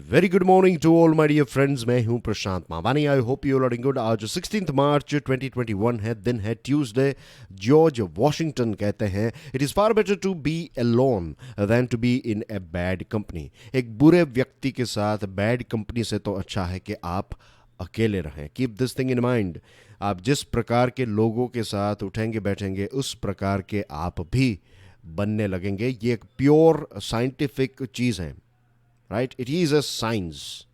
Very good morning to all my dear friends. मैं हूं Prashant Mavani. I hope you are good. आज 16 मार्च 2021 है, दिन है ट्यूसडे। जॉर्ज वॉशिंगटन कहते हैं, it is far better to be alone than to be in a bad company. एक बुरे व्यक्ति के साथ बैड कंपनी से तो अच्छा है कि आप अकेले रहें। Keep this thing in mind. आप जिस प्रकार के लोगों के साथ उठेंगे बैठेंगे, उस प्रकार के आप भी बनने लगेंगे। ये एक प्योर साइंटिफिक चीज़ है, right? It is a science.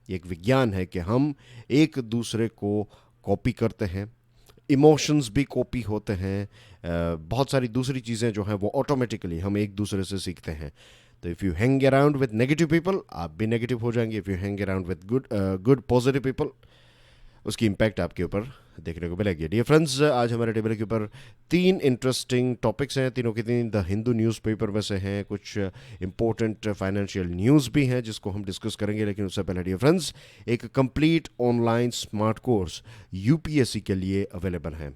एक विज्ञान है कि हम एक दूसरे को कॉपी करते हैं। इमोशंस भी कॉपी होते हैं। बहुत सारी दूसरी चीज़ें जो हैं वो ऑटोमेटिकली हम एक दूसरे से सीखते हैं। तो if you hang around with negative people, आप भी नेगेटिव हो जाएंगे। If you hang around with good positive people, उसकी इम्पैक्ट आपके ऊपर देखने को मिलेगी। डियर फ्रेंड्स, आज हमारे टेबल के ऊपर 3 इंटरेस्टिंग टॉपिक्स हैं। तीनों के तीन द हिंदू न्यूज़पेपर में से हैं। कुछ इंपॉर्टेंट फाइनेंशियल न्यूज़ भी हैं जिसको हम डिस्कस करेंगे। लेकिन उससे पहले डियर फ्रेंड्स, एक complete online smart course UPSC के लिए अवेलेबल है।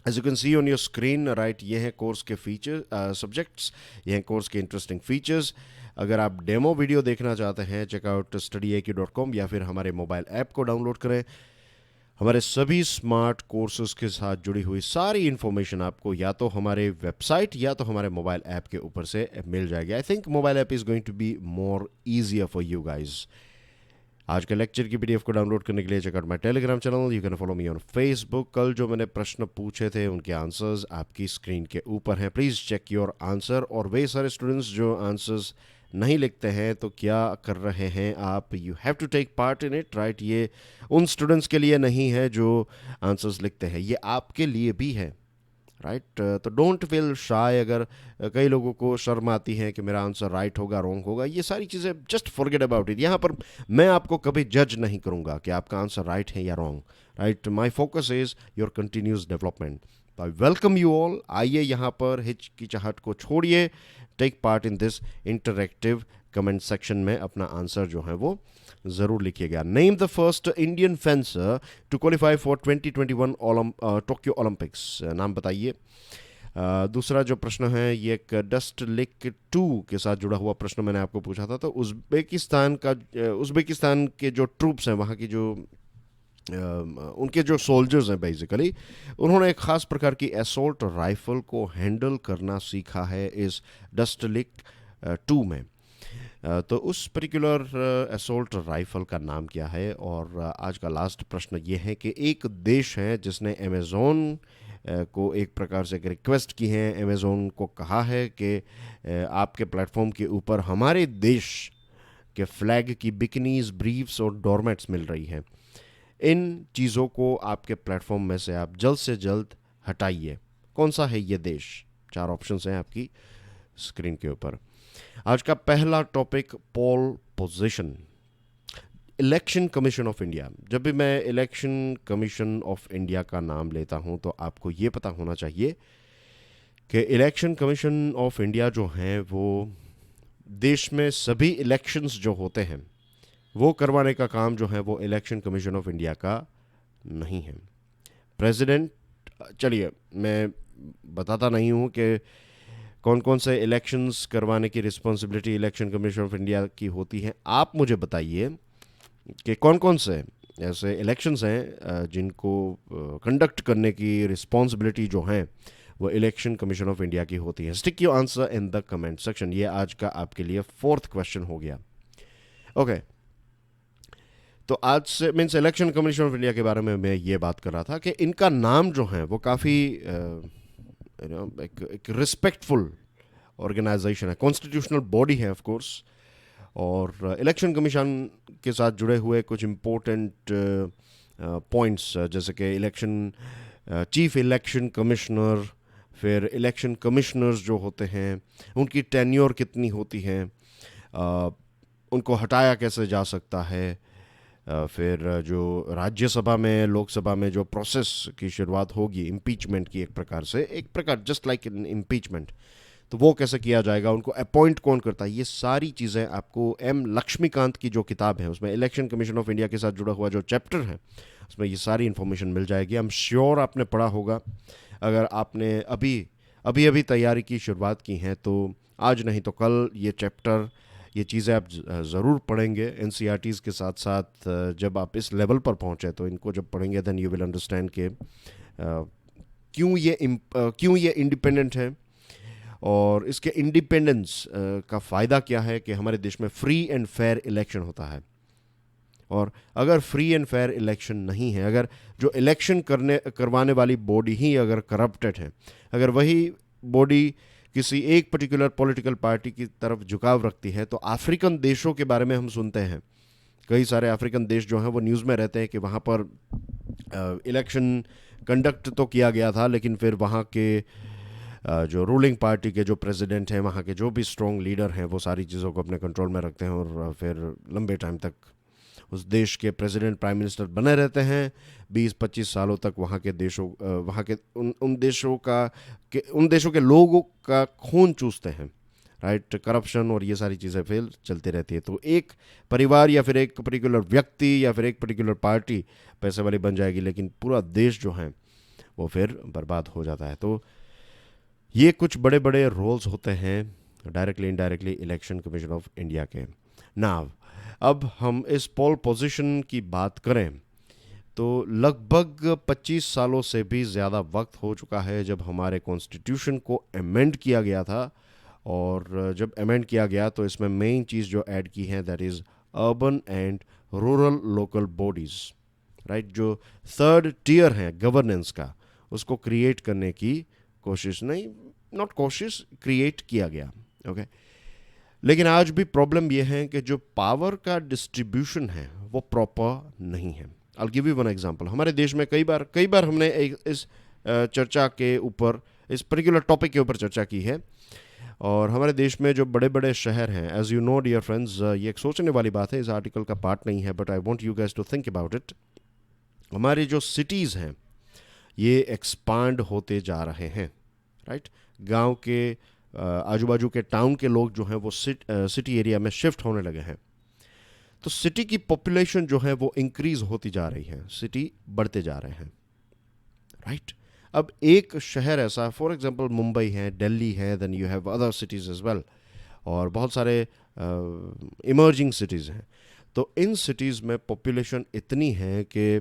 As you can see on your screen, right, ये हैं कोर्स के फीचर सब्जेक्ट्स, ये हैं कोर्स के इंटरेस्टिंग फीचर्स। अगर आप डेमो वीडियो देखना चाहते हैं, चेकआउट studyaq.com या फिर हमारे मोबाइल ऐप को डाउनलोड करें। हमारे सभी स्मार्ट कोर्सेज के साथ जुड़ी हुई सारी इन्फॉर्मेशन आपको या तो हमारे वेबसाइट या तो हमारे मोबाइल ऐप के ऊपर से मिल जाएगी। I think mobile app is going to be more easier for you guys. आज के लेक्चर की पीडीएफ को डाउनलोड करने के लिए check out my Telegram channel. You can follow me on Facebook. कल जो मैंने प्रश्न पूछे थे उनके आंसर्स आपकी स्क्रीन के ऊपर हैं। Please check your answer. और वे सारे स्टूडेंट्स जो आंसर्स नहीं लिखते हैं तो क्या कर रहे हैं आप? You have to take part in it, right. ये उन स्टूडेंट्स के लिए नहीं है जो आंसर्स लिखते हैं, ये आपके लिए भी है, राइट। तो डोंट फील शाय। अगर कई लोगों को शर्म आती है कि मेरा आंसर राइट होगा रॉन्ग होगा, ये सारी चीज़ें जस्ट फॉरगेट अबाउट इट। यहाँ पर मैं आपको कभी जज नहीं करूँगा कि आपका आंसर राइट है या wrong, right. My focus is your continuous development. I welcome you all. आइए यहाँ पर हिचकिचाहट को छोड़िए, take part in this interactive. Comment section में अपना आंसर जो है वो ज़रूर लिखिएगा। Name the first Indian fencer to qualify for 2021 Tokyo Olympics. नाम बताइए। दूसरा जो प्रश्न है ये एक डस्ट लिक 2 के साथ जुड़ा हुआ प्रश्न मैंने आपको पूछा था। तो उज़्बेकिस्तान के जो ट्रूप्स हैं, वहाँ की जो उनके जो सोल्जर्स हैं, बेसिकली उन्होंने एक ख़ास प्रकार की असॉल्ट राइफ़ल को हैंडल करना सीखा है इस डस्ट लिक 2 में। तो उस पर्टिकुलर असॉल्ट राइफ़ल का नाम क्या है? और आज का लास्ट प्रश्न ये है कि एक देश है जिसने अमेज़ॉन को एक प्रकार से एक रिक्वेस्ट की है, अमेज़ॉन को कहा है कि आपके प्लेटफॉर्म के ऊपर हमारे देश के फ्लैग की बिकनीज, ब्रीफ्स और डोरमेट्स मिल रही हैं। इन चीज़ों को आपके प्लेटफॉर्म में से आप जल्द से जल्द हटाइए। कौन सा है ये देश? 4 ऑप्शंस हैं आपकी स्क्रीन के ऊपर। आज का पहला topic, poll position. Election commission of India. जब भी मैं इलेक्शन कमीशन ऑफ इंडिया का नाम लेता हूं तो आपको ये पता होना चाहिए कि इलेक्शन कमीशन ऑफ इंडिया जो हैं वो देश में सभी इलेक्शंस जो होते हैं वो करवाने का काम जो है वो इलेक्शन कमीशन ऑफ इंडिया का नहीं है। प्रेसिडेंट, चलिए मैं बताता नहीं हूँ कि कौन कौन से इलेक्शंस करवाने की responsibility election commission of India की होती है। आप मुझे बताइए कि कौन कौन से ऐसे इलेक्शंस हैं जिनको कंडक्ट करने की रिस्पॉन्सिबिलिटी जो हैं वो इलेक्शन कमीशन ऑफ इंडिया की होती है। Stick your answer in the comment section. ये आज का आपके लिए 4th क्वेश्चन हो गया। ओके, तो आज से means election commission of India के बारे में मैं ये बात कर रहा था कि इनका नाम जो है वो काफ़ी एक रिस्पेक्टफुल ऑर्गेनाइजेशन है, कॉन्स्टिट्यूशनल बॉडी है ऑफ कोर्स। और इलेक्शन कमीशन के साथ जुड़े हुए कुछ इम्पोर्टेंट पॉइंट्स जैसे कि इलेक्शन चीफ इलेक्शन कमिश्नर, फिर इलेक्शन कमिश्नर्स जो होते हैं उनकी टेन्योर कितनी होती है, उनको हटाया कैसे जा सकता है, फिर जो राज्यसभा में, लोकसभा में जो प्रोसेस की शुरुआत होगी इम्पीचमेंट की, एक प्रकार जस्ट लाइक इन इम्पीचमेंट, तो वो कैसे किया जाएगा, उनको अपॉइंट कौन करता है, ये सारी चीज़ें आपको एम लक्ष्मीकांत की जो किताब है उसमें इलेक्शन कमीशन ऑफ इंडिया के साथ जुड़ा हुआ जो चैप्टर है उसमें ये सारी इन्फॉर्मेशन मिल जाएगी। आई एम श्योर आपने पढ़ा होगा। अगर आपने अभी तैयारी की शुरुआत की है तो आज नहीं तो कल ये चैप्टर ये चीज़ें आप ज़रूर पढ़ेंगे एनसीईआरटीज़ के साथ साथ। जब आप इस लेवल पर पहुँचे तो इनको जब पढ़ेंगे देन यू विल अंडरस्टैंड कि क्यों ये इंडिपेंडेंट है और इसके इंडिपेंडेंस का फ़ायदा क्या है कि हमारे देश में फ्री एंड फेयर इलेक्शन होता है। और अगर फ्री एंड फेयर इलेक्शन नहीं है, अगर जो इलेक्शन करवाने वाली बॉडी ही अगर करप्टेड है, अगर वही बॉडी किसी एक पर्टिकुलर पॉलिटिकल पार्टी की तरफ झुकाव रखती है, तो अफ्रीकन देशों के बारे में हम सुनते हैं, कई सारे अफ्रीकन देश जो हैं वो न्यूज़ में रहते हैं कि वहाँ पर इलेक्शन कंडक्ट तो किया गया था, लेकिन फिर वहाँ के जो रूलिंग पार्टी के जो प्रेसिडेंट हैं, वहाँ के जो भी स्ट्रॉन्ग लीडर हैं, वो सारी चीज़ों को अपने कंट्रोल में रखते हैं और फिर लंबे टाइम तक उस देश के प्रेसिडेंट प्राइम मिनिस्टर बने रहते हैं। 20-25 सालों तक वहाँ के देशों वहाँ के उन देशों के लोगों का खून चूसते हैं, राइट। करप्शन और ये सारी चीज़ें फिर चलती रहती है। तो एक परिवार या फिर एक पर्टिकुलर व्यक्ति या फिर एक पर्टिकुलर पार्टी पैसे वाली बन जाएगी, लेकिन पूरा देश जो है वो फिर बर्बाद हो जाता है। तो ये कुछ बड़े बड़े रोल्स होते हैं directly indirectly election commission of India के। नाउ अब हम इस पोल पोजीशन की बात करें तो लगभग 25 सालों से भी ज़्यादा वक्त हो चुका है जब हमारे कॉन्स्टिट्यूशन को अमेंड किया गया था। और जब अमेंड किया गया तो इसमें मेन चीज़ जो ऐड की है that is urban and rural local bodies, right. जो थर्ड टियर है गवर्नेंस का, उसको क्रिएट करने की कोशिश नहीं, नॉट कोशिश, क्रिएट किया गया, ओके। लेकिन आज भी प्रॉब्लम यह है कि जो पावर का डिस्ट्रीब्यूशन है वो प्रॉपर नहीं है। I give you one example. हमारे देश में कई बार हमने इस चर्चा के ऊपर, इस पर्टिकुलर टॉपिक के ऊपर चर्चा की है। और हमारे देश में जो बड़े बड़े शहर हैं, as you know dear friends, ये एक सोचने वाली बात है, इस आर्टिकल का पार्ट नहीं है, but I want you guys to think about it. हमारी जो सिटीज़ हैं ये एक्सपांड होते जा रहे हैं, राइट। गांव के आजू बाजू के टाउन के लोग जो हैं वो सिटी एरिया में शिफ्ट होने लगे हैं। तो सिटी की पॉपुलेशन जो है वो इंक्रीज होती जा रही है, सिटी बढ़ते जा रहे हैं, राइट। अब एक शहर ऐसा, फॉर एग्जांपल मुंबई है, दिल्ली है, then you have other cities as well, और बहुत सारे इमर्जिंग सिटीज़ हैं। तो इन सिटीज़ में पॉपुलेशन इतनी है कि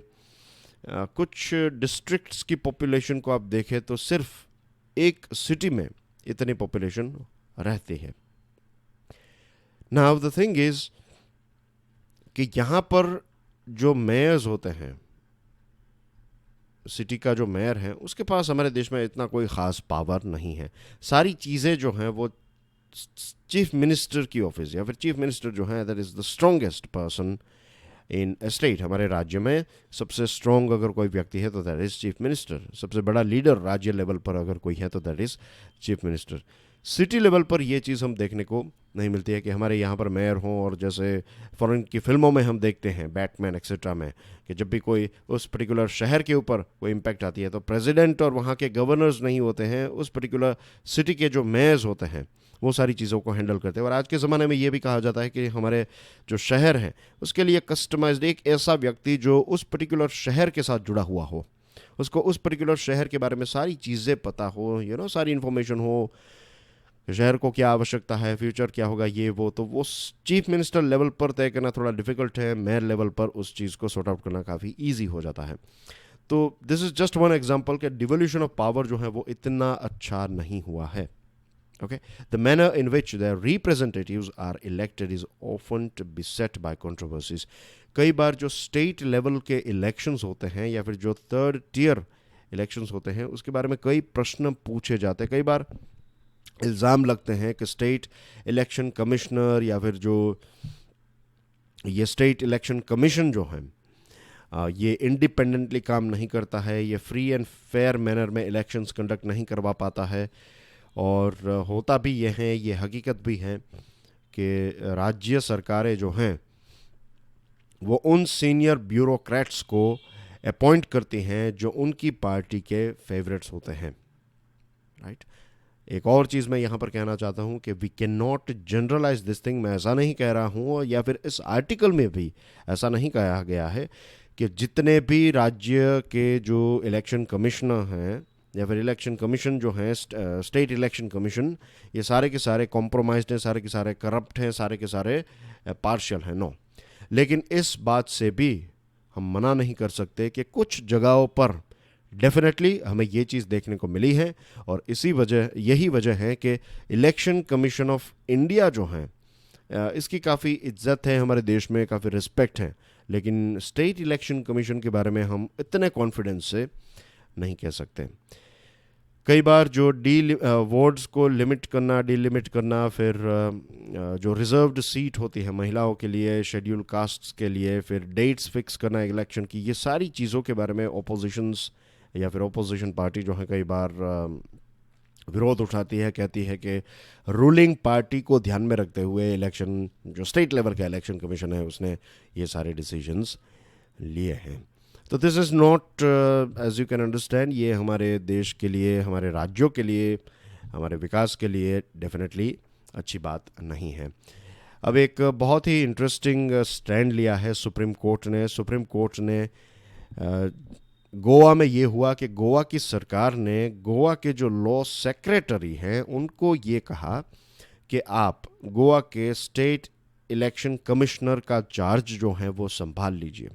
कुछ डिस्ट्रिक्ट्स की पॉपुलेशन को आप देखें तो सिर्फ एक सिटी में इतनी पॉपुलेशन रहती है। नाउ द थिंग इज कि यहाँ पर जो मेयर्स होते हैं, सिटी का जो मेयर है उसके पास हमारे देश में इतना कोई ख़ास पावर नहीं है। सारी चीज़ें जो हैं वो चीफ मिनिस्टर की ऑफिस, या फिर चीफ मिनिस्टर जो है that is the strongest person in state. हमारे राज्य में सबसे स्ट्रॉन्ग अगर कोई व्यक्ति है तो दैट इज़ चीफ मिनिस्टर। सबसे बड़ा लीडर राज्य लेवल पर अगर कोई है तो that is chief minister. City level पर यह चीज़ हम देखने को नहीं मिलती है कि हमारे यहाँ पर मेयर हों, और जैसे फॉरेन की फिल्मों में हम देखते हैं बैटमैन एक्सेट्रा में कि जब भी कोई उस पर्टिकुलर शहर के ऊपर कोई इम्पैक्ट आती है तो प्रेसिडेंट और वहाँ के गवर्नर्स नहीं होते हैं, उस पर्टिकुलर सिटी के जो मेयर्स होते हैं वो सारी चीज़ों को हैंडल करते हैं। और आज के ज़माने में ये भी कहा जाता है कि हमारे जो शहर हैं उसके लिए कस्टमाइज्ड एक ऐसा व्यक्ति जो उस पर्टिकुलर शहर के साथ जुड़ा हुआ हो, उसको उस पर्टिकुलर शहर के बारे में सारी चीज़ें पता हो, सारी इन्फॉर्मेशन हो, शहर को क्या आवश्यकता है, फ्यूचर क्या होगा, ये वो। तो वो चीफ मिनिस्टर लेवल पर तय करना थोड़ा डिफिकल्ट है, मेयर लेवल पर उस चीज़ को सॉर्ट आउट करना काफ़ी ईजी हो जाता है। तो this is just one example कि डिवोल्यूशन ऑफ पावर जो है वो इतना अच्छा नहीं हुआ है। Okay, the manner in which their representatives are elected is often beset by controversies. कई बार जो स्टेट लेवल के इलेक्शंस होते हैं या फिर जो थर्ड टियर इलेक्शंस होते हैं उसके बारे में कई प्रश्न पूछे जाते हैं। कई बार इल्ज़ाम लगते हैं कि स्टेट इलेक्शन कमिश्नर या फिर जो ये स्टेट इलेक्शन कमीशन जो है ये इंडिपेंडेंटली काम नहीं करता है, ये फ्री एंड फेयर मैनर में इलेक्शंस कंडक्ट नहीं करवा पाता है। और होता भी ये है, ये हकीकत भी है कि राज्य सरकारें जो हैं वो उन सीनियर ब्यूरोक्रेट्स को अपॉइंट करती हैं जो उनकी पार्टी के फेवरेट्स होते हैं, राइट। एक और चीज़ मैं यहाँ पर कहना चाहता हूँ कि we can not generalise this thing. मैं ऐसा नहीं कह रहा हूँ, या फिर इस आर्टिकल में भी ऐसा नहीं कहा गया है कि जितने भी राज्य के जो इलेक्शन कमिश्नर हैं या फिर इलेक्शन कमीशन जो है, स्टेट इलेक्शन कमीशन, ये सारे के सारे कॉम्प्रोमाइज्ड हैं, सारे के सारे करप्ट हैं, सारे के सारे पार्शियल हैं, नो। लेकिन इस बात से भी हम मना नहीं कर सकते कि कुछ जगहों पर डेफिनेटली हमें ये चीज़ देखने को मिली है, और यही वजह है कि इलेक्शन कमीशन ऑफ इंडिया जो है, इसकी काफ़ी इज्जत है हमारे देश में, काफ़ी रिस्पेक्ट है। लेकिन स्टेट इलेक्शन कमीशन के बारे में हम इतने कॉन्फिडेंस से नहीं कह सकते। कई बार जो वार्ड्स को डिलिमिट करना, फिर जो रिजर्व्ड सीट होती है महिलाओं के लिए, शेड्यूल कास्ट्स के लिए, फिर डेट्स फिक्स करना इलेक्शन की, ये सारी चीज़ों के बारे में ओपोजिशंस या फिर ओपोजिशन पार्टी जो है कई बार विरोध उठाती है, कहती है कि रूलिंग पार्टी को ध्यान में रखते हुए इलेक्शन, जो स्टेट लेवल का इलेक्शन कमीशन है, उसने ये सारे डिसीजंस लिए हैं। तो this is not, as you can understand, ये हमारे देश के लिए, हमारे राज्यों के लिए, हमारे विकास के लिए डेफिनेटली अच्छी बात नहीं है। अब एक बहुत ही इंटरेस्टिंग स्टैंड लिया है सुप्रीम कोर्ट ने। गोवा में ये हुआ कि गोवा की सरकार ने गोवा के जो लॉ सेक्रेटरी हैं उनको ये कहा कि आप गोवा के स्टेट इलेक्शन कमिश्नर का चार्ज जो है वो संभाल लीजिए।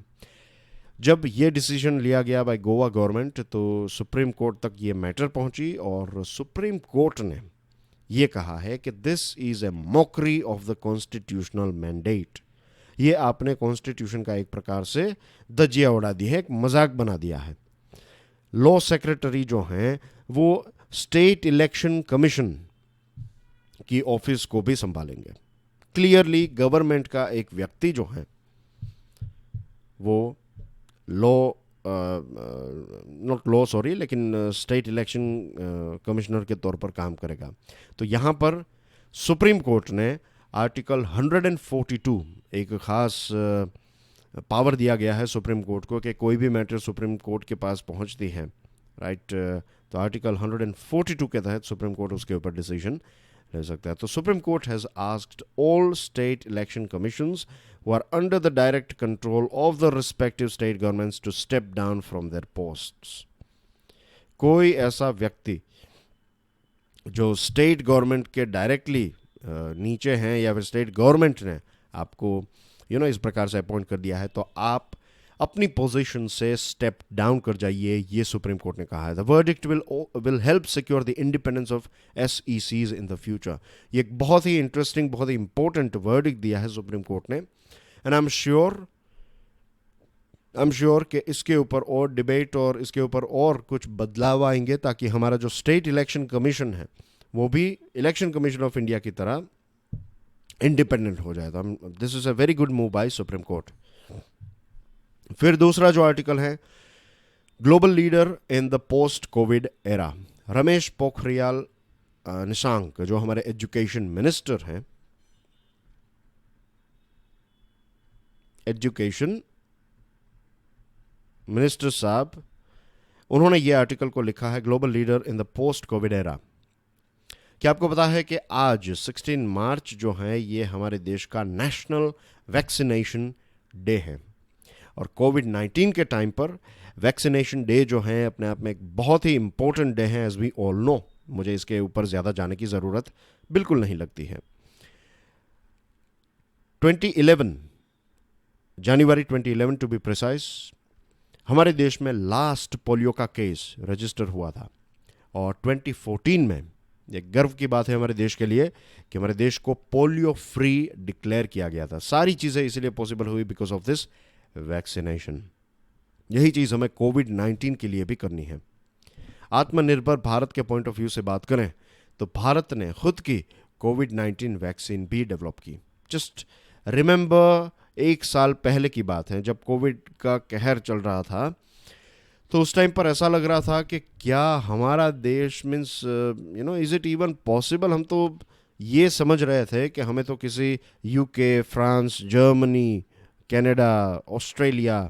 जब ये डिसीजन लिया गया बाय गोवा गवर्नमेंट, तो सुप्रीम कोर्ट तक ये मैटर पहुंची, और सुप्रीम कोर्ट ने ये कहा है कि this is a mockery of the constitutional mandate. ये आपने कॉन्स्टिट्यूशन का एक प्रकार से धज्जियां उड़ा दी है, एक मजाक बना दिया है। लॉ सेक्रेटरी जो हैं वो स्टेट इलेक्शन कमीशन की ऑफिस को भी संभालेंगे। क्लियरली गवर्नमेंट का एक व्यक्ति जो है वो लेकिन स्टेट इलेक्शन कमिश्नर के तौर पर काम करेगा। तो यहाँ पर सुप्रीम कोर्ट ने आर्टिकल 142, एक ख़ास पावर दिया गया है सुप्रीम कोर्ट को कि कोई भी मैटर सुप्रीम कोर्ट के पास पहुंचती है, राइट, तो आर्टिकल 142 के तहत सुप्रीम कोर्ट उसके ऊपर डिसीजन ले सकता है। तो supreme court has asked all state election commissions who are under the direct control of the respective state governments to step down from their posts। कोई ऐसा व्यक्ति जो स्टेट गवर्नमेंट के डायरेक्टली नीचे हैं, या फिर स्टेट गवर्नमेंट ने आपको इस प्रकार से अपॉइंट कर दिया है, तो आप अपनी पोजीशन से स्टेप डाउन कर जाइए, ये सुप्रीम कोर्ट ने कहा है। The verdict will help secure the independence of SECs in the future. ये एक बहुत ही इंटरेस्टिंग, बहुत ही इंपॉर्टेंट वर्डिक्ट दिया है सुप्रीम कोर्ट ने, एंड आई एम श्योर कि इसके ऊपर और डिबेट और इसके ऊपर और कुछ बदलाव आएंगे, ताकि हमारा जो स्टेट इलेक्शन कमीशन है वो भी इलेक्शन कमीशन ऑफ इंडिया की तरह इंडिपेंडेंट हो जाए। तो this is a very good move by supreme court. फिर दूसरा जो आर्टिकल है, global leader in the post Covid era. Ramesh Pokhriyal Nishank जो हमारे एजुकेशन मिनिस्टर हैं, एजुकेशन मिनिस्टर साहब, उन्होंने ये आर्टिकल को लिखा है, global leader in the post Covid era. क्या आपको पता है कि आज 16 मार्च जो है ये हमारे देश का नेशनल वैक्सीनेशन डे है, और कोविड-19 के टाइम पर वैक्सीनेशन डे जो है अपने आप में एक बहुत ही इंपॉर्टेंट डे है, एज वी ऑल नो। मुझे इसके ऊपर ज़्यादा जाने की ज़रूरत बिल्कुल नहीं लगती है। 2011 जनवरी 2011 टू बी प्रिसाइज, हमारे देश में लास्ट पोलियो का केस रजिस्टर हुआ था, और 2014 में एक गर्व की बात है हमारे देश के लिए कि हमारे देश को पोलियो फ्री डिक्लेयर किया गया था। सारी चीज़ें इसलिए पॉसिबल हुई बिकॉज ऑफ दिस वैक्सीनेशन। यही चीज़ हमें कोविड-19 के लिए भी करनी है। आत्मनिर्भर भारत के पॉइंट ऑफ व्यू से बात करें तो भारत ने खुद की कोविड-19 वैक्सीन भी डेवलप की। जस्ट रिमेंबर, 1 साल पहले की बात है जब कोविड का कहर चल रहा था, तो उस टाइम पर ऐसा लग रहा था कि क्या हमारा देश means is it even possible. हम तो ये समझ रहे थे कि हमें तो किसी UK, France, Germany, Canada, Australia,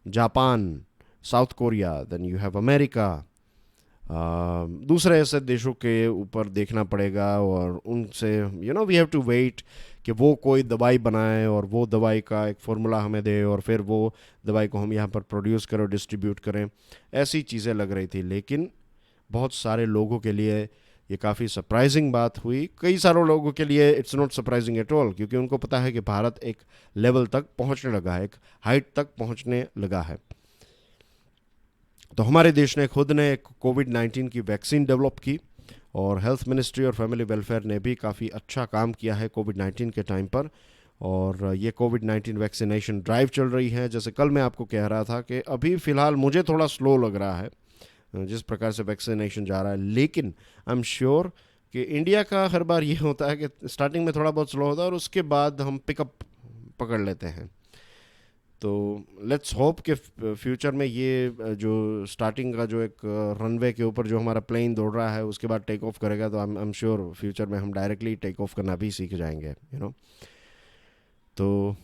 Japan, South Korea, then you have America, दूसरे ऐसे देशों के ऊपर देखना पड़ेगा, और उनसे वी हैव टू वेट कि वो कोई दवाई बनाए और वो दवाई का एक फार्मूला हमें दे, और फिर वो दवाई को हम यहाँ पर प्रोड्यूस करें, डिस्ट्रीब्यूट करें। ऐसी चीज़ें लग रही थी, लेकिन बहुत सारे लोगों के लिए ये काफ़ी सरप्राइजिंग बात हुई। कई सारे लोगों के लिए it's not surprising at all, क्योंकि उनको पता है कि भारत एक लेवल तक पहुंचने लगा है, एक हाइट तक पहुंचने लगा है। तो हमारे देश ने खुद ने एक कोविड-19 की वैक्सीन डेवलप की, और हेल्थ मिनिस्ट्री और फैमिली वेलफेयर ने भी काफ़ी अच्छा काम किया है कोविड-19 के टाइम पर। और ये कोविड-19 वैक्सीनेशन ड्राइव चल रही है। जैसे कल मैं आपको कह रहा था कि अभी फ़िलहाल मुझे थोड़ा स्लो लग रहा है जिस प्रकार से वैक्सीनेशन जा रहा है, लेकिन आई एम श्योर कि इंडिया का हर बार ये होता है कि स्टार्टिंग में थोड़ा बहुत स्लो होता है और उसके बाद हम पिकअप पकड़ लेते हैं। तो लेट्स होप कि फ्यूचर में ये जो स्टार्टिंग का जो एक रनवे के ऊपर जो हमारा प्लेन दौड़ रहा है उसके बाद टेक ऑफ करेगा, तो आई एम श्योर फ्यूचर में हम डायरेक्टली टेक ऑफ करना भी सीख जाएंगे, तो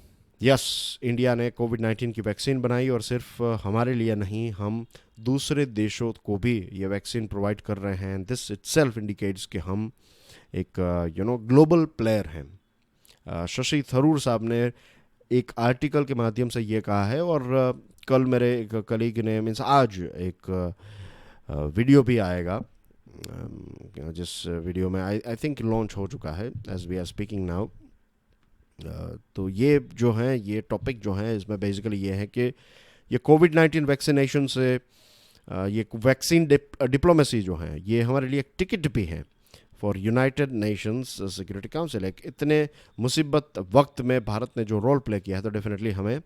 यस, इंडिया ने कोविड-19 की वैक्सीन बनाई, और सिर्फ हमारे लिए नहीं, हम दूसरे देशों को भी ये वैक्सीन प्रोवाइड कर रहे हैं। दिस इटसेल्फ इंडिकेट्स कि हम एक ग्लोबल प्लेयर हैं। शशि थरूर साहब ने एक आर्टिकल के माध्यम से ये कहा है, और कल मेरे एक कलीग ने मीन्स आज एक वीडियो भी आएगा, जिस वीडियो में आई थिंक लॉन्च हो चुका है as we are speaking now. तो ये जो है, ये टॉपिक जो है, इसमें बेसिकली ये है कि ये कोविड-19 वैक्सीनेशन से ये वैक्सीन डिप्लोमेसी जो है, ये हमारे लिए एक टिकट भी है for United Nations security council. एक इतने मुसीबत वक्त में भारत ने जो रोल प्ले किया है, तो डेफिनेटली हमें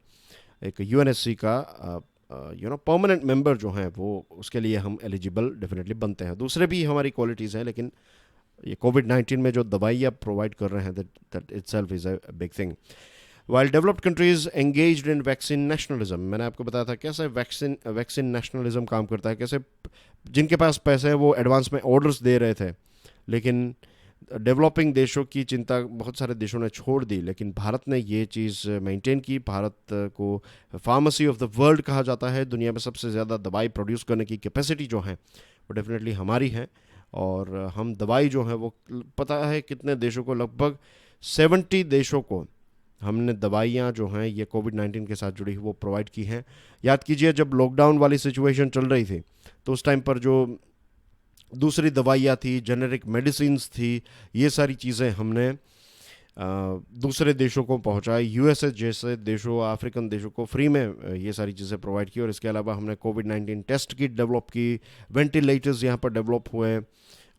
एक यूएनएससी का परमानेंट मेंबर जो है वो, उसके लिए हम एलिजिबल डेफिनेटली बनते हैं। दूसरे भी हमारी क्वालिटीज़ हैं, लेकिन ये कोविड-19 में जो दवाइयाँ प्रोवाइड कर रहे हैं, that itself is a big thing. While developed countries engaged in vaccine nationalism, मैंने आपको बताया था कैसे वैक्सीन नेशनलिज्म काम करता है, कैसे जिनके पास पैसे हैं वो एडवांस में ऑर्डर्स दे रहे थे, लेकिन डेवलपिंग देशों की चिंता बहुत सारे देशों ने छोड़ दी, लेकिन भारत ने ये चीज़ मेंटेन की। भारत को फार्मेसी ऑफ द वर्ल्ड कहा जाता है। दुनिया में सबसे ज़्यादा दवाई प्रोड्यूस करने की कैपेसिटी जो है वो डेफिनेटली हमारी है, और हम दवाई जो है वो पता है कितने देशों को, लगभग 70 देशों को हमने दवाइयाँ जो हैं ये कोविड-19 के साथ जुड़ी हुई वो प्रोवाइड की हैं। याद कीजिए, जब लॉकडाउन वाली सिचुएशन चल रही थी तो उस टाइम पर जो दूसरी दवाइयाँ थी, जेनेरिक मेडिसिन्स थी, ये सारी चीज़ें हमने दूसरे देशों को पहुंचाई। यूएसए जैसे देशों, अफ्रीकन देशों को फ्री में ये सारी चीज़ें प्रोवाइड की। और इसके अलावा हमने कोविड-19 टेस्ट किट डेवलप की, वेंटिलेटर्स यहाँ पर डेवलप हुए,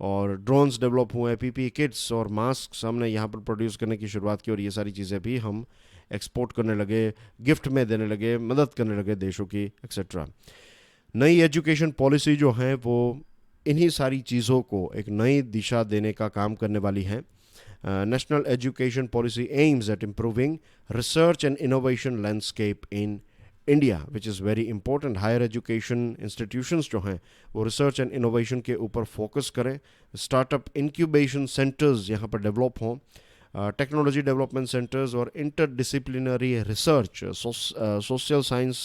और ड्रोन्स डेवलप हुए, पीपीई किट्स और मास्क हमने यहाँ पर प्रोड्यूस करने की शुरुआत की, और ये सारी चीज़ें भी हम एक्सपोर्ट करने लगे, गिफ्ट में देने लगे, मदद करने लगे देशों की, एक्सेट्रा। नई एजुकेशन पॉलिसी जो है वो इन्हीं सारी चीज़ों को एक नई दिशा देने का काम करने वाली है। National Education Policy aims at improving research and innovation landscape in India, which is very important. Higher education institutions जो हैं वो research and innovation के ऊपर focus करें, startup incubation centers यहाँ पर develop हों, technology development centers और interdisciplinary research, social science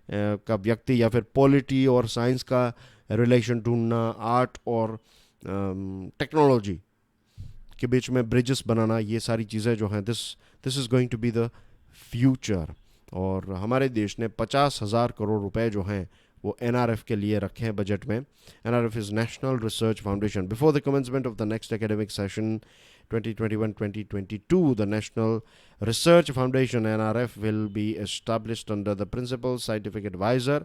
का व्यक्ति या फिर पॉलिटी और साइंस का रिलेशन ढूंढना, आर्ट और टेक्नोलॉजी के बीच में ब्रिजेस बनाना, ये सारी चीज़ें जो हैं, this is going to be the future. और हमारे देश ने 50,000 करोड़ रुपए जो हैं वो एनआरएफ के लिए रखे हैं बजट में। NRF is national research foundation. Before the commencement of the next academic session 2021-2022, the National Research Foundation NRF will be established under the principal scientific advisor,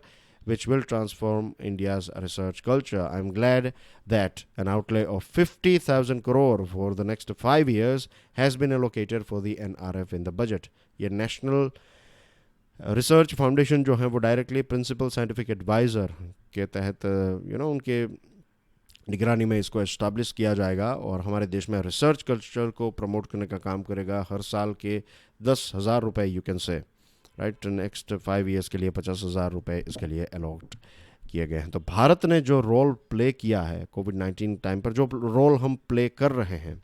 which will transform India's research culture. I'm glad that an outlay of 50,000 crore for the next 5 years has been allocated for the NRF in the budget. ये National Research Foundation जो है वो directly principal scientific adviser के तहत उनके निगरानी में इसको एस्टाब्लिश किया जाएगा, और हमारे देश में रिसर्च कल्चर को प्रमोट करने का काम करेगा। हर साल के 10,000 रुपये, you can say right, next 5 years के लिए 50,000 रुपये इसके लिए अलॉट किए गए हैं। तो भारत ने जो रोल प्ले किया है कोविड-19 टाइम पर, जो रोल हम प्ले कर रहे हैं,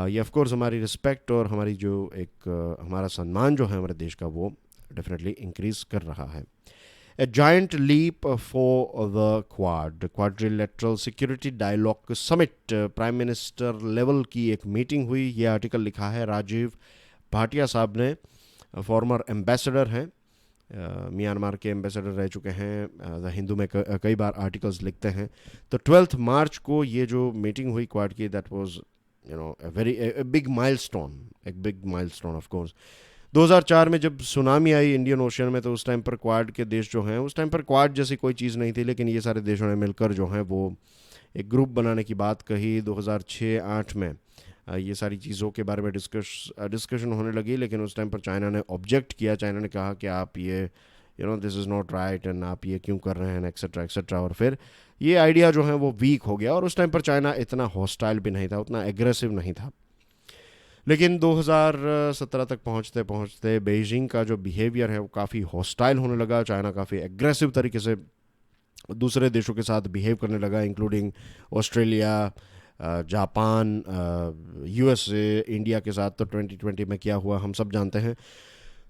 ये ऑफकोर्स हमारी रिस्पेक्ट और हमारी जो एक हमारा सम्मान जो है हमारे देश का, वो डेफिनेटली इंक्रीज कर रहा है। A giant leap for the Quadrilateral Security Dialogue Summit, prime minister level की एक मीटिंग हुई। ये आर्टिकल लिखा है राजीव भाटिया साहब ने, फॉर्मर एम्बेसडर हैं, म्यांमार के एम्बेसडर रह चुके हैं, द हिंदू में कई बार आर्टिकल्स लिखते हैं। तो 12 मार्च को ये जो मीटिंग हुई क्वाड की, that was a very big milestone, एक बिग माइलस्टोन ऑफ कोर्स। 2004 में जब सुनामी आई इंडियन ओशन में, तो उस टाइम पर क्वाड के देश जो हैं, उस टाइम पर क्वाड जैसी कोई चीज़ नहीं थी, लेकिन ये सारे देशों ने मिलकर जो है वो एक ग्रुप बनाने की बात कही 2006-8 में। ये सारी चीज़ों के बारे में डिस्कशन होने लगी, लेकिन उस टाइम पर चाइना ने ऑब्जेक्ट किया। चाइना ने कहा कि आप ये this is not right and आप ये क्यों कर रहे हैं, एक्सेट्रा एक्सेट्रा। और फिर ये आइडिया जो है वो वीक हो गया, और उस टाइम पर चाइना इतना हॉस्टाइल भी नहीं था, उतना एग्रेसिव नहीं था। लेकिन 2017 तक पहुंचते पहुंचते बीजिंग का जो बिहेवियर है वो काफ़ी हॉस्टाइल होने लगा। चाइना काफ़ी एग्रेसिव तरीके से दूसरे देशों के साथ बिहेव करने लगा, including Australia, Japan, USA, India के साथ तो 2020 में क्या हुआ हम सब जानते हैं।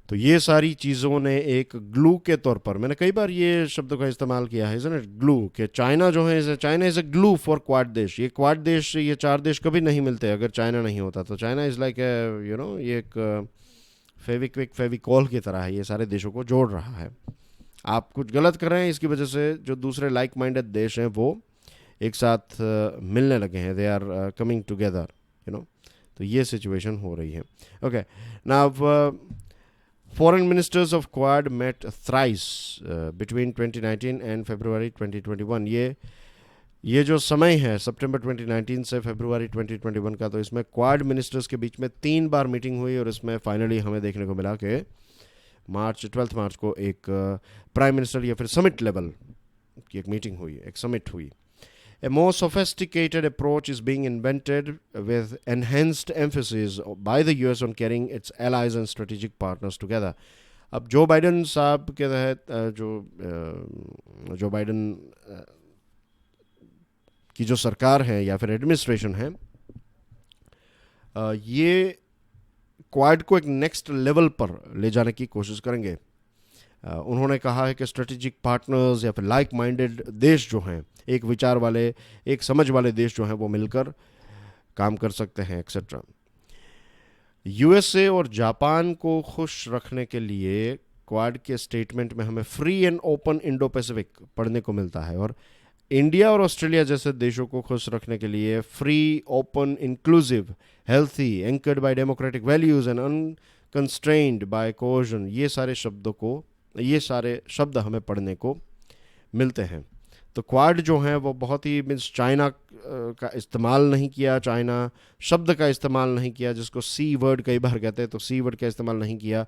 तो ये सारी चीज़ों ने एक ग्लू के तौर पर, मैंने कई बार ये शब्द का इस्तेमाल किया है, इज़न्ट इट, ग्लू, कि चाइना जो है, China is a glue for quad देश। ये क्वाड देश, ये 4 देश कभी नहीं मिलते अगर चाइना नहीं होता। तो चाइना इज़ लाइक ये एक फेविक्विक, फेविकॉल की तरह है, ये सारे देशों को जोड़ रहा है। आप कुछ गलत कर रहे हैं, इसकी वजह से जो दूसरे लाइक माइंडेड देश हैं वो एक साथ मिलने लगे हैं, दे आर कमिंग टुगेदर, तो ये सिचुएशन हो रही है। Okay, now foreign ministers of Quad met thrice between 2019 and February 2021। ये जो समय है सितंबर 2019 से फरवरी 2021 का, तो इसमें क्वाड मिनिस्टर्स के बीच में 3 बार मीटिंग हुई, और इसमें फाइनली हमें देखने को मिला कि 12 मार्च को एक प्राइम मिनिस्टर या फिर समिट लेवल की एक मीटिंग हुई, एक समिट हुई। A more sophisticated approach is being invented with enhanced emphasis by the US on carrying its allies and strategic partners together। अब जो बाइडन साहब के तहत जो बाइडन की जो सरकार है या फिर एडमिनिस्ट्रेशन है, ये क्वाड को एक नेक्स्ट लेवल पर ले जाने की कोशिश करेंगे। उन्होंने कहा है कि स्ट्रेटेजिक पार्टनर्स या फिर लाइक माइंडेड देश जो हैं, एक विचार वाले, एक समझ वाले देश जो हैं, वो मिलकर काम कर सकते हैं, एक्सेट्रा। यूएसए और जापान को खुश रखने के लिए क्वाड के स्टेटमेंट में हमें free and open Indo Pacific पढ़ने को मिलता है, और इंडिया और ऑस्ट्रेलिया जैसे देशों को खुश रखने के लिए free, open, inclusive, healthy, anchored by democratic values and unconstrained by cohesion, ये सारे शब्द हमें पढ़ने को मिलते हैं। तो क्वाड जो है वो बहुत ही मीन्स चाइना का इस्तेमाल नहीं किया, चाइना शब्द का इस्तेमाल नहीं किया, जिसको सी वर्ड कई बार कहते हैं, तो सी वर्ड का इस्तेमाल नहीं किया।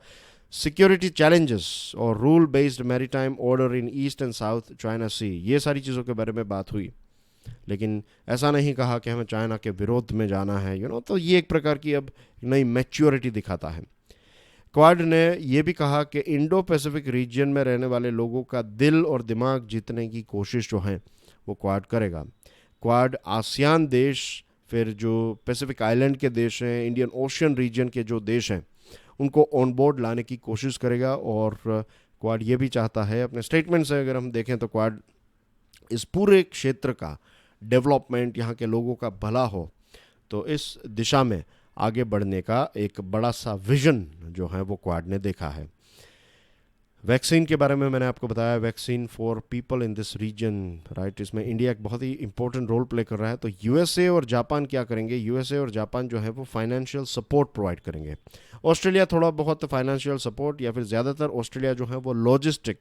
सिक्योरिटी चैलेंजेस और rule based maritime order in East and South China Sea, ये सारी चीज़ों के बारे में बात हुई, लेकिन ऐसा नहीं कहा कि हमें चाइना के विरोध में जाना है, तो ये एक प्रकार की अब नई मैच्योरिटी दिखाता है। क्वाड ने यह भी कहा कि इंडो पैसिफिक रीजन में रहने वाले लोगों का दिल और दिमाग जीतने की कोशिश जो है वो क्वाड करेगा। क्वाड आसियान देश, फिर जो पैसिफिक आइलैंड के देश हैं, इंडियन ओशन रीजन के जो देश हैं, उनको ऑन बोर्ड लाने की कोशिश करेगा। और क्वाड ये भी चाहता है, अपने स्टेटमेंट से अगर हम देखें तो क्वाड इस पूरे क्षेत्र का डेवलपमेंट, यहाँ के लोगों का भला हो, तो इस दिशा में आगे बढ़ने का एक बड़ा सा विजन जो है वो क्वाड ने देखा है। वैक्सीन के बारे में मैंने आपको बताया, vaccine for people in this region, right, इसमें इंडिया एक बहुत ही इंपॉर्टेंट रोल प्ले कर रहा है। तो यूएसए और जापान क्या करेंगे? यूएसए और जापान जो है वो फाइनेंशियल सपोर्ट प्रोवाइड करेंगे। ऑस्ट्रेलिया थोड़ा बहुत फाइनेंशियल सपोर्ट, या फिर ज़्यादातर ऑस्ट्रेलिया जो है वो लॉजिस्टिक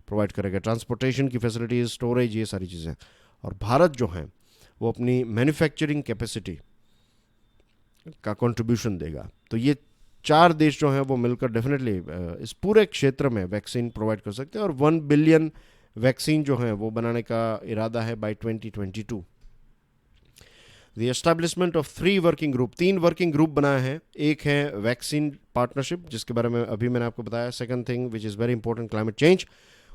प्रोवाइड करेगा, ट्रांसपोर्टेशन की फैसिलिटीज़, स्टोरेज, ये सारी चीज़ें। और भारत जो है वो अपनी मैन्युफैक्चरिंग कैपेसिटी का कंट्रीब्यूशन देगा। तो ये 4 देश जो हैं वो मिलकर डेफिनेटली इस पूरे क्षेत्र में वैक्सीन प्रोवाइड कर सकते हैं, और 1 बिलियन वैक्सीन जो है वो बनाने का इरादा है by 2022। The establishment of 3 working group, 3 working group बनाए हैं। एक है वैक्सीन पार्टनरशिप, जिसके बारे में अभी मैंने आपको बताया। Second thing which is very important, climate change.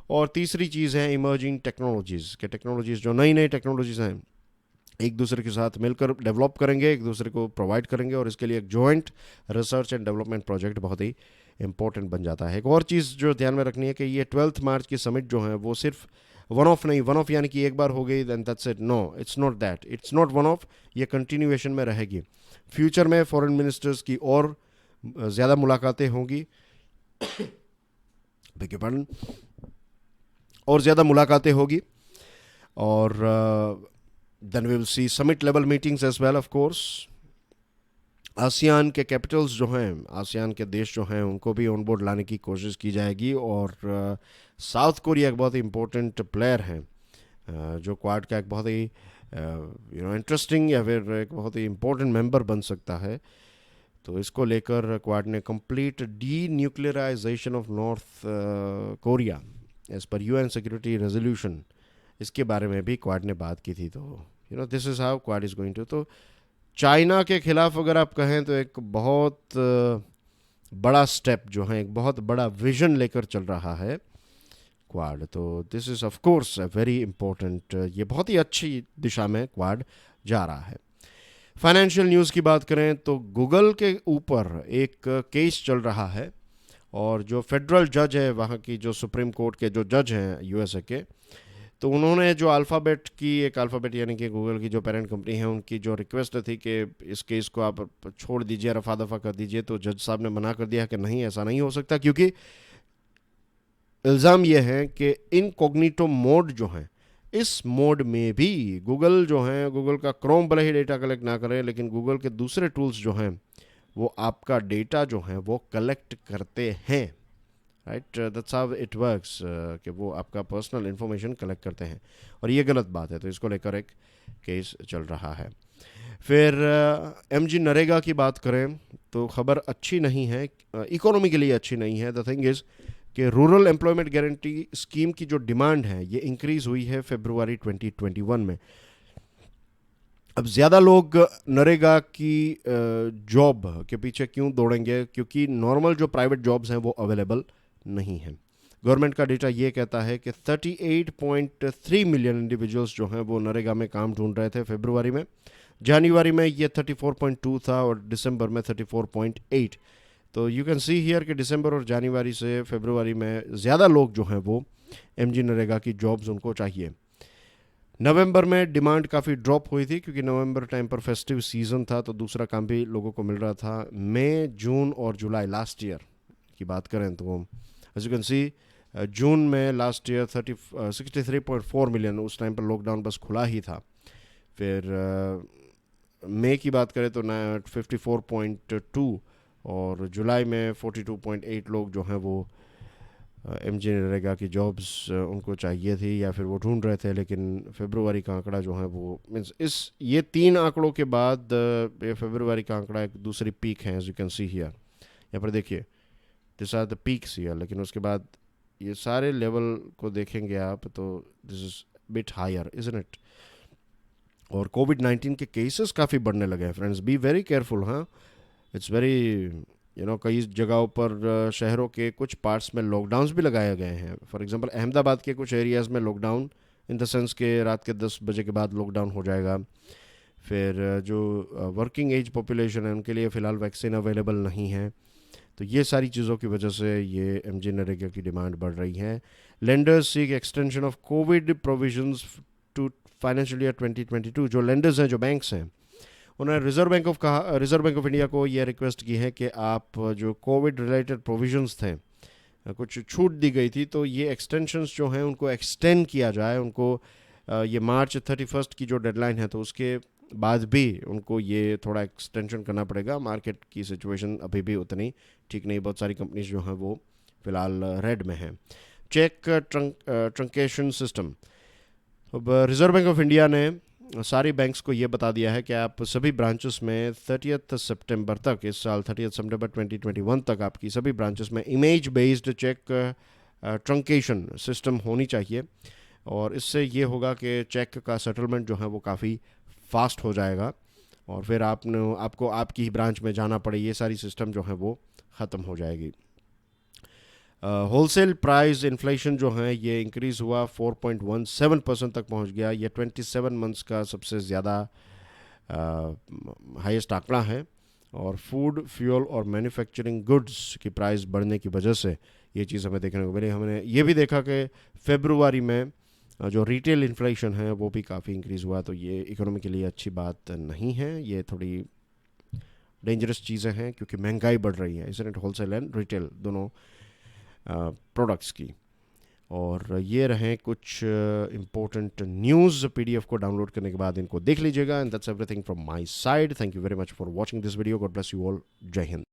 और तीसरी चीज़ है इमर्जिंग टेक्नोलॉजीज़, के टेक्नोलॉजीज़ जो नई नई टेक्नोलॉजीज़ हैं एक दूसरे के साथ मिलकर डेवलप करेंगे, एक दूसरे को प्रोवाइड करेंगे, और इसके लिए एक joint research and development project बहुत ही इंपॉर्टेंट बन जाता है। एक और चीज़ जो ध्यान में रखनी है कि ये 12 मार्च की समिट जो है वो सिर्फ वन ऑफ नहीं, वन ऑफ यानी कि एक बार हो गई then that's it, no, it's not that, it's not one off, ये कंटिन्यूएशन में रहेगी। फ्यूचर में फॉरेन मिनिस्टर्स की और ज़्यादा मुलाकातें होंगी, बेग पार्डन, और ज़्यादा मुलाकातें होगी, और then we will see summit level meetings as well of course. ASEAN के कैपिटल्स जो हैं, आसियान के देश जो हैं, उनको भी ऑन बोर्ड लाने की कोशिश की जाएगी, और साउथ कोरिया एक बहुत ही इम्पोर्टेंट प्लेयर हैं, जो क्वाड का एक बहुत ही इंटरेस्टिंग या फिर एक बहुत ही इम्पोर्टेंट मेंबर बन सकता है। तो इसको लेकर क्वाड ने complete denuclearization of North Korea as per UN security resolution, इसके बारे में भी क्वाड ने बात की थी। तो this is how Quad is going to. तो चाइना के खिलाफ अगर आप कहें तो एक बहुत बड़ा स्टेप जो है, एक बहुत बड़ा विजन लेकर चल रहा है क्वाड। तो this is of course very important, ये बहुत ही अच्छी दिशा में क्वाड जा रहा है। फाइनेंशियल न्यूज़ की बात करें तो गूगल के ऊपर एक केस चल रहा है, और जो फेडरल जज है वहाँ की, जो सुप्रीम कोर्ट के जो जज हैं यूएसए के, तो उन्होंने जो अल्फ़ाबेट यानी कि गूगल की जो पेरेंट कंपनी है, उनकी जो रिक्वेस्ट थी कि इस केस को आप छोड़ दीजिए, रफा दफा कर दीजिए, तो जज साहब ने मना कर दिया कि नहीं, ऐसा नहीं हो सकता, क्योंकि इल्ज़ाम यह है कि इनकॉग्निटो मोड जो है, इस मोड में भी गूगल जो है, गूगल का क्रोम भले ही डेटा कलेक्ट ना करे, लेकिन गूगल के दूसरे टूल्स जो हैं वो आपका डेटा जो है वो कलेक्ट करते हैं, right. That's how it works, कि वो आपका पर्सनल इन्फॉर्मेशन कलेक्ट करते हैं, और ये गलत बात है। तो इसको लेकर एक केस चल रहा है। फिर एमजी नरेगा की बात करें तो खबर अच्छी नहीं है, इकोनॉमी के लिए अच्छी नहीं है। द थिंग इज़ कि रूरल एम्प्लॉयमेंट गारंटी स्कीम की जो डिमांड है ये इंक्रीज़ हुई है फरवरी 2021 में। अब ज़्यादा लोग नरेगा की जॉब के पीछे क्यों दौड़ेंगे, क्योंकि नॉर्मल जो प्राइवेट जॉब्स हैं वो अवेलेबल नहीं हैं। गवर्नमेंट का डेटा ये कहता है कि 38.3 मिलियन इंडिविजुअल्स जो हैं वो नरेगा में काम ढूंढ रहे थे फरवरी में। जनवरी में ये 34.2 था, और दिसंबर में 34.8। तो यू कैन सी हियर कि दिसंबर और जनवरी से फरवरी में ज़्यादा लोग जो हैं वो एमजी नरेगा की जॉब्स उनको चाहिए। नवंबर में डिमांड काफ़ी ड्रॉप हुई थी, क्योंकि नवंबर टाइम पर फेस्टिव सीज़न था, तो दूसरा काम भी लोगों को मिल रहा था। मई, जून और जुलाई लास्ट ईयर की बात करें तो एज यू कैन सी, जून में लास्ट ईयर 63.4 मिलियन, उस टाइम पर लॉकडाउन बस खुला ही था। फिर मई की बात करें तो 54.2, और जुलाई में 42.8 लोग जो हैं वो एमजी नरेगा की जॉब्स उनको चाहिए थी या फिर वो ढूंढ रहे थे। लेकिन फरवरी का आंकड़ा जो है वो मीन्स ये 3 आंकड़ों के बाद ये फरवरी का आंकड़ा एक दूसरी पीक है, as you can see here. यहाँ पर देखिए, this are the peaks here, लेकिन उसके बाद ये सारे लेवल को देखेंगे आप तो this is bit higher, isn't it. और कोविड-19 के केसेस काफ़ी बढ़ने लगे हैं फ्रेंड्स, बी वेरी केयरफुल। हाँ, इट्स वेरी कई जगहों पर शहरों के कुछ पार्ट्स में लॉकडाउन्स भी लगाए गए हैं। फॉर एग्जांपल अहमदाबाद के कुछ एरियाज़ में लॉकडाउन, इन द सेंस के रात के 10 बजे के बाद लॉकडाउन हो जाएगा। फिर जो वर्किंग एज पॉपुलेशन है उनके लिए फ़िलहाल वैक्सीन अवेलेबल नहीं है। तो ये सारी चीज़ों की वजह से ये एमजी नरेगा की डिमांड बढ़ रही है। Lenders seek extension of COVID provisions to financial year 2022। जो लेंडर्स हैं, जो बैंक्स हैं, उन्होंने रिजर्व बैंक ऑफ इंडिया को ये रिक्वेस्ट की है कि आप जो कोविड रिलेटेड प्रोविजंस थे, कुछ छूट दी गई थी, तो ये एक्सटेंशंस जो हैं उनको एक्सटेंड किया जाए। उनको ये मार्च 31 की जो डेडलाइन है, तो उसके बाद भी उनको ये थोड़ा एक्सटेंशन करना पड़ेगा। मार्केट की सिचुएशन अभी भी उतनी ठीक नहीं, बहुत सारी कंपनीज जो हैं वो फ़िलहाल रेड में हैं। चेक ट्रंकेशन सिस्टम, अब रिजर्व बैंक ऑफ इंडिया ने सारी बैंक्स को ये बता दिया है कि आप सभी ब्रांचेस में 30 सितंबर तक, इस साल 30 सितंबर 2021 तक आपकी सभी ब्रांचेस में image based check truncation system होनी चाहिए। और इससे ये होगा कि चेक का सेटलमेंट जो है वो काफ़ी फास्ट हो जाएगा, और फिर आपको आपकी ही ब्रांच में जाना पड़े, ये सारी सिस्टम जो है वो ख़त्म हो जाएगी। होलसेल प्राइस इन्फ्लेशन जो है ये इंक्रीज़ हुआ 4.17% तक पहुंच गया। ये 27 मंथ्स का सबसे ज़्यादा हाईएस्ट आंकड़ा है। और फूड, फ्यूल और मैन्युफैक्चरिंग गुड्स की प्राइस बढ़ने की वजह से ये चीज़ हमें देखने को मिली। हमने ये भी देखा कि फरवरी में जो रिटेल इन्फ्लेशन है वो भी काफ़ी इंक्रीज़ हुआ। तो ये इकोनॉमी के लिए अच्छी बात नहीं है, ये थोड़ी डेंजरस चीज़ें हैं, क्योंकि महंगाई बढ़ रही है, इसलिए होलसेल एंड रिटेल दोनों प्रोडक्ट्स की। और ये रहे कुछ इंपॉर्टेंट न्यूज़। पीडीएफ को डाउनलोड करने के बाद इनको देख लीजिएगा। And that's everything from my side. Thank you very much for watching this video. God bless you all. जय हिंद।